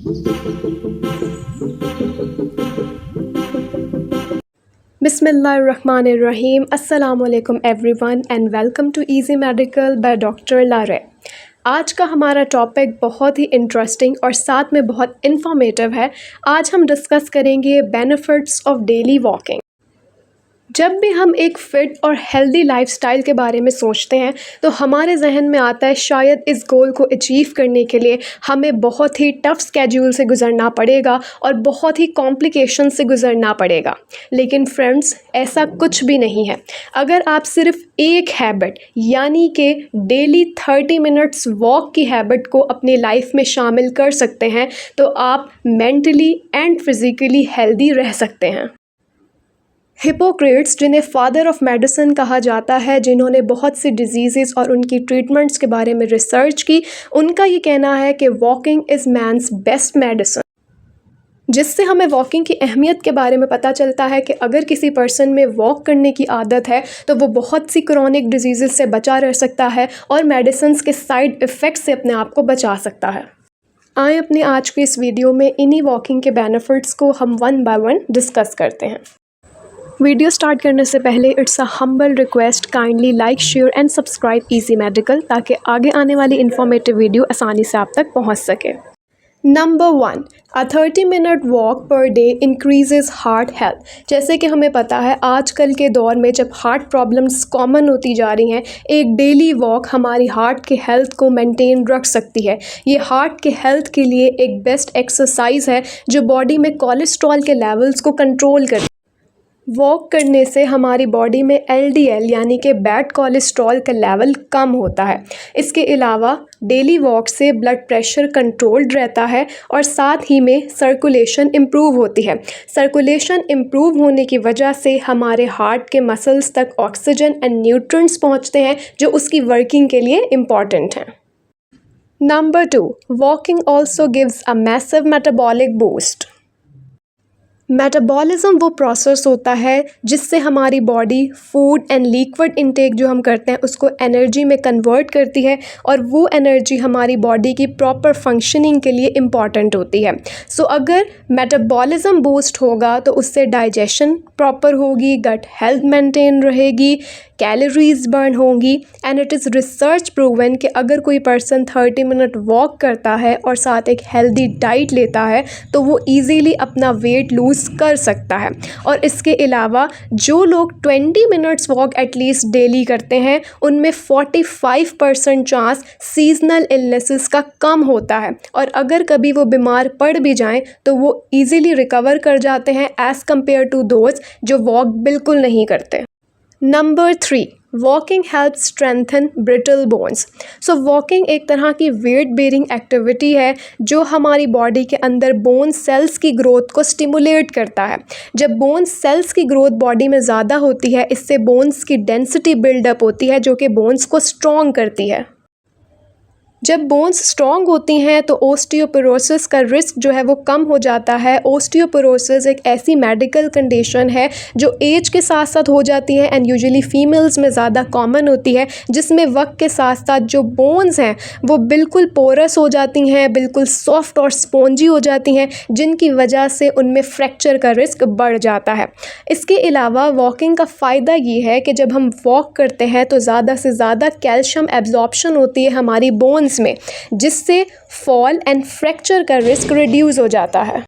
बिस्मिल्लाहिर्रहमानिर्रहीम। अस्सलामुअलैकुम everyone and welcome to easy medical by doctor लारे। आज का हमारा टॉपिक बहुत ही इंटरेस्टिंग और साथ में बहुत इन्फॉर्मेटिव है। आज हम डिस्कस करेंगे बेनिफिट्स ऑफ डेली वॉकिंग। जब भी हम एक फ़िट और हेल्दी लाइफस्टाइल के बारे में सोचते हैं तो हमारे जहन में आता है शायद इस गोल को अचीव करने के लिए हमें बहुत ही टफ़ स्केड्यूल से गुज़रना पड़ेगा और बहुत ही कॉम्प्लिकेशन से गुज़रना पड़ेगा। लेकिन फ्रेंड्स, ऐसा कुछ भी नहीं है। अगर आप सिर्फ एक हैबिट यानी कि डेली 30 मिनट्स वॉक की हैबिट को अपनी लाइफ में शामिल कर सकते हैं तो आप मेंटली एंड फिज़िकली हेल्दी रह सकते हैं। हिपोक्रेट्स, जिन्हें फादर ऑफ मेडिसिन कहा जाता है, जिन्होंने बहुत सी डिजीज़ेज़ और उनकी ट्रीटमेंट्स के बारे में रिसर्च की, उनका ये कहना है कि walking is man's best medicine. जिससे हमें वॉकिंग की अहमियत के बारे में पता चलता है कि अगर किसी पर्सन में वॉक करने की आदत है तो वो बहुत सी क्रॉनिक डिजीज़ से बचा रह सकता है और मेडिसिन्स के साइड इफ़ेक्ट से अपने आप को बचा सकता है। आए अपने आज के इस वीडियो में इन्हीं वॉकिंग के बेनिफिट्स को हम वन बाय वन डिस्कस करते हैं। वीडियो स्टार्ट करने से पहले it's a humble request, kindly like, share and subscribe easy medical ताकि आगे आने वाली इन्फॉर्मेटिव वीडियो आसानी से आप तक पहुंच सके। नंबर 1, अ 30 minute walk per day increases heart health. जैसे कि हमें पता है आजकल के दौर में जब हार्ट प्रॉब्लम्स कॉमन होती जा रही हैं, एक डेली वॉक हमारी हार्ट के हेल्थ को मेंटेन रख सकती है। ये हार्ट के हेल्थ के लिए एक बेस्ट एक्सरसाइज है जो बॉडी में कोलेस्ट्रॉल के लेवल्स को कंट्रोल करती है। वॉक करने से हमारी बॉडी में LDL यानी कि बैड कोलेस्ट्रॉल का लेवल कम होता है। इसके अलावा डेली वॉक से ब्लड प्रेशर कंट्रोल्ड रहता है और साथ ही में सर्कुलेशन इम्प्रूव होती है। सर्कुलेशन इम्प्रूव होने की वजह से हमारे हार्ट के मसल्स तक ऑक्सीजन एंड न्यूट्रिएंट्स पहुंचते हैं जो उसकी वर्किंग के लिए इम्पॉर्टेंट हैं। Number 2, walking also gives a massive metabolic boost. Metabolism वो प्रोसेस होता है जिससे हमारी body food and liquid intake जो हम करते हैं उसको एनर्जी में कन्वर्ट करती है और वो एनर्जी हमारी बॉडी की प्रॉपर फंक्शनिंग के लिए इम्पॉर्टेंट होती है। सो अगर मेटाबॉलिज्म बूस्ट होगा तो उससे डाइजेशन प्रॉपर होगी, गट हेल्थ मेंटेन रहेगी, कैलोरीज बर्न होंगी and it is research proven कि अगर कोई पर्सन 30 मिनट वॉक करता है और साथ एक हेल्दी डाइट लेता है तो वो ईज़िली अपना वेट लूज़ कर सकता है। और इसके अलावा जो लोग 20 मिनट्स वॉक एटलीस्ट डेली करते हैं उनमें 45% चांस सीजनल इलनेसेस का कम होता है और अगर कभी वो बीमार पड़ भी जाएं तो वो ईज़िली रिकवर कर जाते हैं एज़ कम्पेयर टू दोज जो वॉक बिल्कुल नहीं करते। Number 3, walking help strengthen brittle bones. So walking एक तरह की वेट बेरिंग एक्टिविटी है जो हमारी बॉडी के अंदर बोन सेल्स की ग्रोथ को स्टिमुलेट करता है। जब बोन सेल्स की ग्रोथ बॉडी में ज़्यादा होती है इससे बोन्स की डेंसिटी बिल्डअप होती है जो कि बोन्स को स्ट्रॉन्ग करती है। जब बोन्स स्ट्रॉन्ग होती हैं तो ओस्टियोपोरोसिस का रिस्क जो है वो कम हो जाता है। ओस्टियोपोरोसिस एक ऐसी मेडिकल कंडीशन है जो एज के साथ साथ हो जाती है एंड यूजुअली फीमेल्स में ज़्यादा कॉमन होती है, जिसमें वक्त के साथ साथ जो बोन्स हैं वो बिल्कुल पोरस हो जाती हैं, बिल्कुल सॉफ्ट और स्पॉन्जी हो जाती हैं, जिनकी वजह से उनमें फ्रैक्चर का रिस्क बढ़ जाता है। इसके अलावा वॉकिंग का फ़ायदा ये है कि जब हम वॉक करते हैं तो ज़्यादा से ज़्यादा कैल्शियम एब्जॉर्प्शन होती है हमारी बोन्स में, जिससे फॉल एंड फ्रैक्चर का रिस्क रिड्यूस हो जाता है।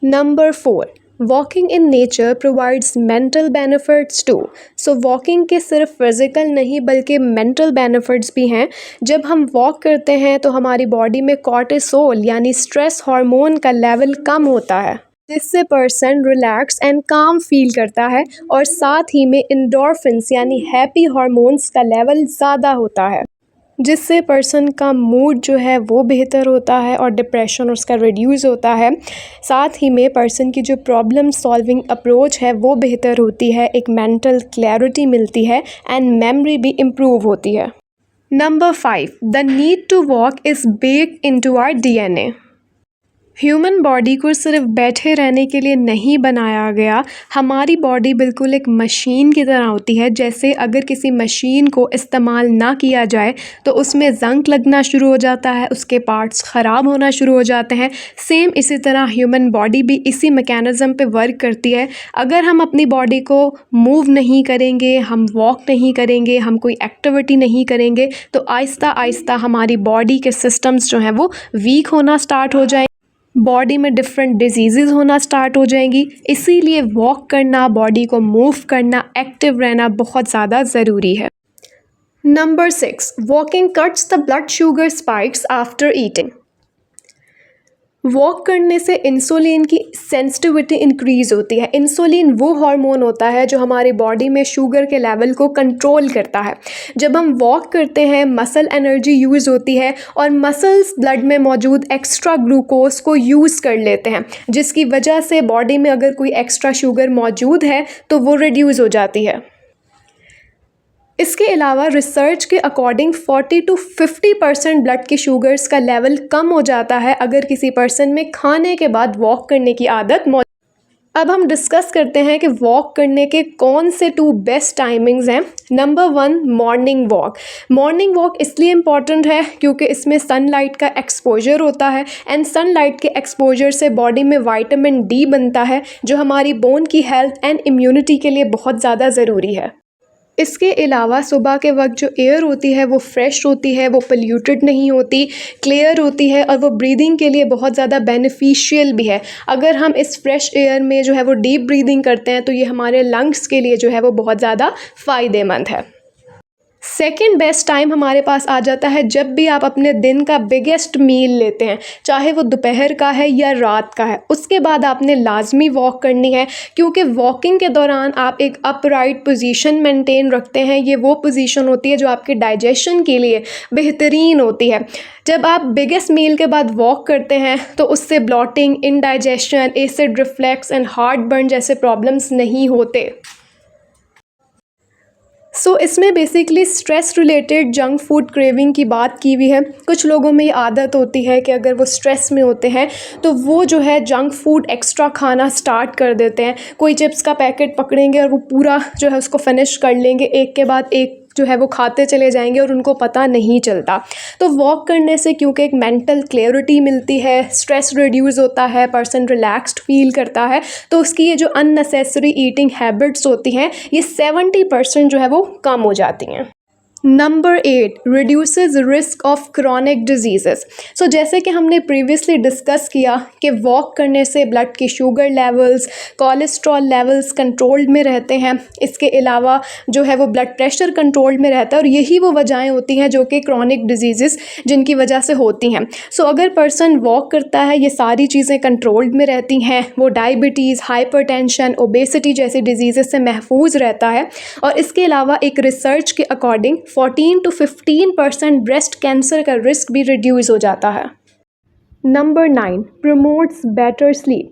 Number 4, walking in nature provides mental benefits too. So walking के सिर्फ फिजिकल नहीं बल्कि मेंटल बेनिफिट्स भी हैं। जब हम वॉक करते हैं तो हमारी बॉडी में कॉर्टिसोल यानी स्ट्रेस हार्मोन का लेवल कम होता है, जिससे पर्सन रिलैक्स एंड काम फील करता है और साथ ही में एंडोर्फिन्स यानी हैप्पी हार्मोन्स का लेवल ज़्यादा होता है, जिससे पर्सन का मूड जो है वो बेहतर होता है और डिप्रेशन उसका रिड्यूस होता है। साथ ही में पर्सन की जो प्रॉब्लम सॉल्विंग अप्रोच है वो बेहतर होती है, एक मेंटल क्लैरिटी मिलती है एंड मेमोरी भी इम्प्रूव होती है। Number 5, the need to walk is baked into our DNA। Human body को सिर्फ बैठे रहने के लिए नहीं बनाया गया। हमारी बॉडी बिल्कुल एक मशीन की तरह होती है। जैसे अगर किसी मशीन को इस्तेमाल ना किया जाए तो उसमें ज़ंग लगना शुरू हो जाता है, उसके पार्ट्स ख़राब होना शुरू हो जाते हैं। सेम इसी तरह ह्यूमन बॉडी भी इसी मैकेनिज़्म पे वर्क करती है। अगर हम अपनी बॉडी को मूव नहीं करेंगे, हम वॉक नहीं करेंगे, हम कोई एक्टिविटी नहीं करेंगे, तो आहिस्ता आहिस्ता हमारी बॉडी के सिस्टम्स जो हैं वो वीक होना स्टार्ट हो जाएंगे, बॉडी में डिफरेंट डिजीज़ होना स्टार्ट हो जाएंगी। इसीलिए वॉक करना, बॉडी को मूव करना, एक्टिव रहना बहुत ज़्यादा ज़रूरी है। Number 6, walking cuts the blood sugar spikes after eating. Walk करने से इंसुलिन की सेंसिटिविटी इंक्रीज़ होती है। इंसुलिन वो हार्मोन होता है जो हमारी बॉडी में शुगर के लेवल को कंट्रोल करता है। जब हम वॉक करते हैं मसल एनर्जी यूज़ होती है और मसल्स ब्लड में मौजूद एक्स्ट्रा ग्लूकोज को यूज़ कर लेते हैं, जिसकी वजह से बॉडी में अगर कोई एक्स्ट्रा शुगर मौजूद है तो वो रिड्यूस हो जाती है। इसके अलावा रिसर्च के अकॉर्डिंग 40 to 50% ब्लड की शुगर्स का लेवल कम हो जाता है अगर किसी पर्सन में खाने के बाद वॉक करने की आदत मौजूद। अब हम डिस्कस करते हैं कि वॉक करने के कौन से 2 बेस्ट टाइमिंग्स हैं। Number 1, morning walk. Morning walk इसलिए इम्पॉर्टेंट है क्योंकि इसमें सनलाइट का एक्सपोजर होता है एंड सनलाइट के एक्सपोजर से बॉडी में विटामिन डी बनता है जो हमारी बोन की हेल्थ एंड इम्यूनिटी के लिए बहुत ज़्यादा ज़रूरी है। इसके अलावा सुबह के वक्त जो एयर होती है वो फ्रेश होती है, वो पोल्यूटेड नहीं होती, क्लियर होती है और वो ब्रीदिंग के लिए बहुत ज़्यादा बेनिफिशियल भी है। अगर हम इस फ्रेश एयर में जो है वो डीप ब्रीदिंग करते हैं तो ये हमारे लंग्स के लिए जो है वो बहुत ज़्यादा फ़ायदेमंद है। सेकेंड बेस्ट टाइम हमारे पास आ जाता है जब भी आप अपने दिन का बिगेस्ट मील लेते हैं, चाहे वो दोपहर का है या रात का है। उसके बाद आपने लाजमी वॉक करनी है क्योंकि वॉकिंग के दौरान आप एक अपराइट पोजीशन मेंटेन रखते हैं। ये वो पोजीशन होती है जो आपके डाइजेशन के लिए बेहतरीन होती है। जब आप बिगेस्ट मील के बाद वॉक करते हैं तो उससे blotting, indigestion, acid reflex and heart burn जैसे प्रॉब्लम्स नहीं होते। इसमें basically stress related junk food craving की बात की हुई है। कुछ लोगों में ये आदत होती है कि अगर वो स्ट्रेस में होते हैं तो वो जो है जंक फूड एक्स्ट्रा खाना स्टार्ट कर देते हैं। कोई चिप्स का पैकेट पकड़ेंगे और वो पूरा जो है उसको फिनिश कर लेंगे, एक के बाद एक जो है वो खाते चले जाएंगे और उनको पता नहीं चलता। तो वॉक करने से क्योंकि एक मेंटल क्लैरिटी मिलती है, स्ट्रेस रिड्यूस होता है, पर्सन रिलैक्स्ड फील करता है, तो उसकी ये जो अननेसेसरी ईटिंग हैबिट्स होती हैं ये 70% जो है वो कम हो जाती हैं। Number 8, reduces risk of chronic diseases. जैसे कि हमने प्रीवियसली डिस्कस किया कि वॉक करने से ब्लड की sugar levels, cholesterol levels controlled में रहते हैं। इसके अलावा जो है वो ब्लड प्रेशर कंट्रोल्ड में रहता है और यही वो वजहें होती हैं जो कि क्रॉनिक डिजीज़ेस जिनकी वजह से होती हैं। अगर पर्सन वॉक करता है ये सारी चीज़ें कंट्रोल्ड में रहती हैं, वो डायबिटीज़, हाइपरटेंशन, ओबेसिटी जैसी डिजीज़ेस से महफूज रहता है। और इसके अलावा एक रिसर्च के अकॉर्डिंग 14 to 15% ब्रेस्ट कैंसर का रिस्क भी रिड्यूस हो जाता है। Number 9, promotes better sleep.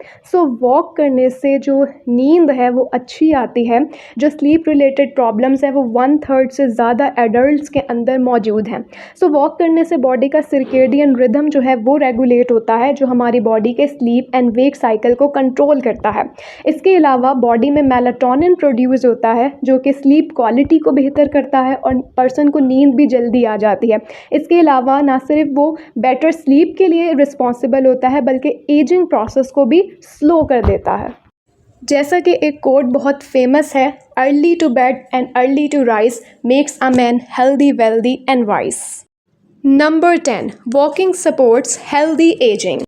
Walk करने से जो नींद है वो अच्छी आती है। जो स्लीप रिलेटेड प्रॉब्लम्स हैं वो 1/3 से ज़्यादा एडल्ट्स के अंदर मौजूद हैं। वॉक करने से बॉडी का सर्केडियन रिदम जो है वो रेगुलेट होता है, जो हमारी बॉडी के स्लीप एंड वेक साइकिल को कंट्रोल करता है। इसके अलावा बॉडी में मेलाटोनिन प्रोड्यूस होता है जो कि स्लीप क्वालिटी को बेहतर करता है और पर्सन को नींद भी जल्दी आ जाती है। इसके अलावा ना सिर्फ वो बेटर स्लीप के लिए रिस्पॉन्सिबल होता है बल्कि एजिंग प्रोसेस को भी स्लो कर देता है। जैसा कि एक कोट बहुत फेमस है, early to bed and early to rise makes a man healthy, wealthy and wise. Number 10, walking supports healthy ageing.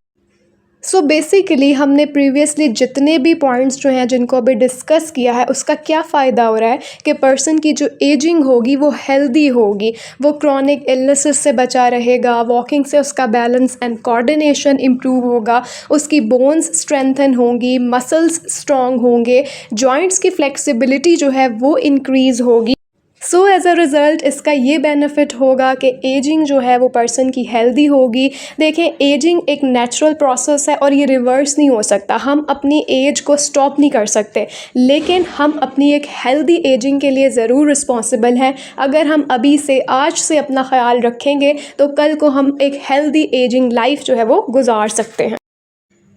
Basically हमने प्रीवियसली जितने भी पॉइंट्स जो हैं जिनको अभी डिस्कस किया है उसका क्या फ़ायदा हो रहा है कि पर्सन की जो एजिंग होगी वो हेल्दी होगी, वो क्रॉनिक इलनेसेस से बचा रहेगा, वॉकिंग से उसका बैलेंस एंड कोऑर्डिनेशन इम्प्रूव होगा, उसकी बोन्स स्ट्रेंथन होंगी, मसल्स स्ट्रॉन्ग होंगे, जॉइंट्स की फ्लेक्सिबिलिटी जो है वो इंक्रीज़ होगी। एज अ रिज़ल्ट इसका ये बेनिफिट होगा कि एजिंग जो है वो पर्सन की हेल्दी होगी। देखें, एजिंग एक नेचुरल प्रोसेस है और ये रिवर्स नहीं हो सकता। हम अपनी एज को स्टॉप नहीं कर सकते, लेकिन हम अपनी एक हेल्दी एजिंग के लिए ज़रूर रिस्पॉन्सिबल हैं। अगर हम अभी से, आज से अपना ख्याल रखेंगे तो कल को हम एक हेल्दी एजिंग लाइफ जो है वो गुजार सकते हैं।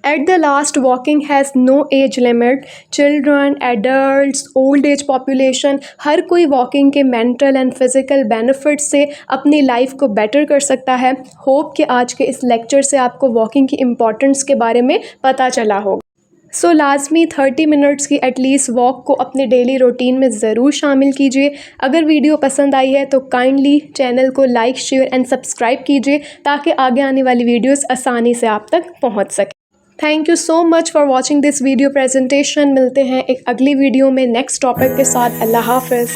At the last, walking has no age limit. Children, adults, old age population, हर कोई walking के mental and physical benefits से अपनी life को better कर सकता है. Hope कि आज के इस lecture से आपको walking की importance के बारे में पता चला होगा. सो लाजमी 30 मिनट्स की एटलीस्ट वॉक को अपने डेली रूटीन में ज़रूर शामिल कीजिए. अगर वीडियो पसंद आई है तो काइंडली चैनल को लाइक, शेयर एंड सब्सक्राइब कीजिए ताकि आगे आने वाली वीडियोस आसानी से आप तक पहुंच सके. Thank you so much for watching this video presentation. मिलते हैं एक अगली वीडियो में नेक्स्ट टॉपिक के साथ. अल्लाह हाफ़िज़.